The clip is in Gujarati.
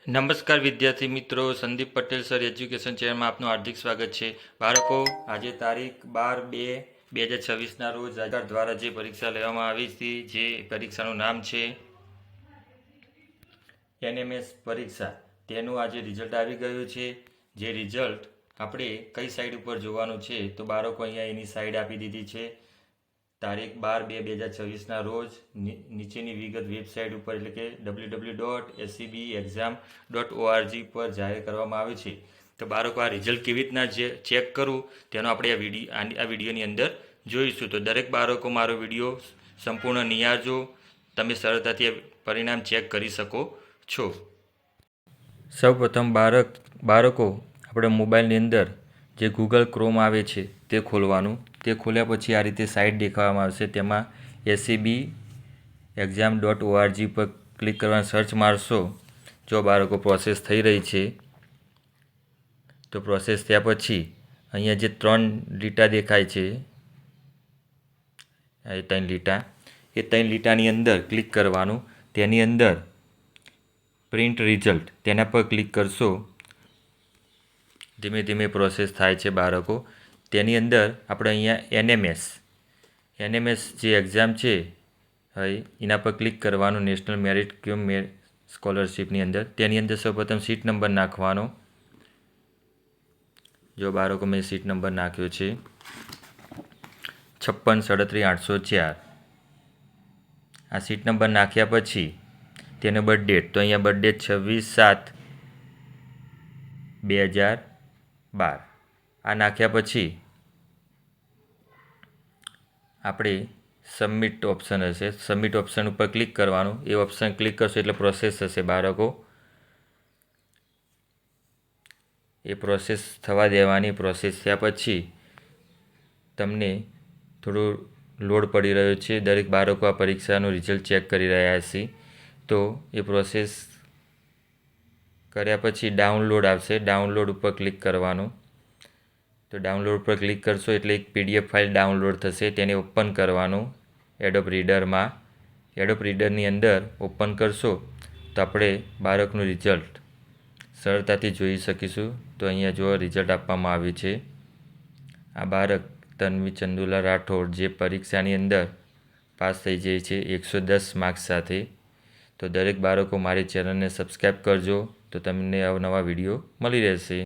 નમસ્કાર વિદ્યાર્થી મિત્રો, સંદીપ પટેલ સર એજ્યુકેશન ચેનલમાં આપનું હાર્દિક સ્વાગત છે. બાળકો, આજે તારીખ 12/2/2026ના રોજ સરકાર દ્વારા જે પરીક્ષા લેવામાં આવી હતી, જે પરીક્ષાનું નામ છે NMS પરીક્ષા, તેનું આજે રિઝલ્ટ આવી ગયું છે. જે રિઝલ્ટ આપણે કઈ સાઇડ ઉપર જોવાનું છે, તો બાળકો અહીંયા એની સાઇડ આપી દીધી છે. તારીખ 12/2/2026ના રોજ નીચેની વિગત વેબસાઇટ ઉપર એટલે કે www.scbexam.org પર જાહેર કરવામાં આવે છે. તો બાળકો, આ રિઝલ્ટ કેવી રીતના ચેક કરવું તેનો આપણે આ વિડીયોની અંદર જોઈશું. તો દરેક બાળકો મારો વિડીયો સંપૂર્ણ નિહાળજો, તમે સરળતાથી પરિણામ ચેક કરી શકો છો. સૌપ્રથમ બાળકો આપણે મોબાઈલની અંદર જે ગૂગલ ક્રોમ આવે છે તે ખોલવાનું. તે ખોલ્યા પછી આ રીતે સાઇટ દેખાવામાં આવશે. તેમાં scbexam.org પર ક્લિક કરવાનું સર્ચ મારશો. જો બાળકો પ્રોસેસ થઈ રહી છે, તો પ્રોસેસ થયા પછી અહીંયા જે 3 લીટા દેખાય છે, એ 3 લીટાની અંદર ક્લિક કરવાનું. તેની અંદર પ્રિન્ટ રિઝલ્ટ તેના પર ક્લિક કરશો. ધીમે ધીમે પ્રોસેસ થાય છે બાળકો. તેની અંદર આપણે અહીંયા NMS જે એક્ઝામ છે એના પર ક્લિક કરવાનું. નેશનલ મેરિટ કમ સ્કોલરશિપની અંદર તેની અંદર સૌપ્રથમ સીટ નંબર નાખવાનો. જો બાળકો, મેં સીટ નંબર નાખ્યો છે 56373804. આ સીટ નંબર નાખ્યા પછી તેનો બર્થ ડેટ, તો અહીંયા બર્થ ડેટ 26/7/2012. આ નાખ્યા પછી આપણે સબમિટ ઓપ્શન હશે, સબમિટ ઓપ્શન ઉપર ક્લિક કરવાનું. એ ઓપ્શન ક્લિક કરશો એટલે પ્રોસેસ થશે બાળકો. એ પ્રોસેસ થવા દેવાની. પ્રોસેસ થયા પછી તમને થોડું લોડ પડી રહ્યો છે. દરેક બાળકો આ પરીક્ષાનું રિઝલ્ટ ચેક કરી રહ્યા છે. તો એ પ્રોસેસ કર્યા પછી ડાઉનલોડ આવશે. ડાઉનલોડ ઉપર ક્લિક કરવાનું. તો ડાઉનલોડ પર ક્લિક કરશો એટલે એક PDF ફાઇલ ડાઉનલોડ થશે. તેને ઓપન કરવાનું એડોબ રીડરમાં. એડોબ રીડરની અંદર ઓપન કરશો તો આપણે બાળકનું રિઝલ્ટ સરળતાથી જોઈ શકીશું. તો અહીંયા જો રિઝલ્ટ આપવામાં આવ્યું છે, આ બાળક તન્વી ચંદુલા રાઠોડ જે પરીક્ષાની અંદર પાસ થઈ જાય છે 110 માર્ક્સ સાથે. તો દરેક બાળકો મારી ચેનલને સબસ્ક્રાઈબ કરજો, તો તમને અવનવા વિડીયો મળી રહેશે.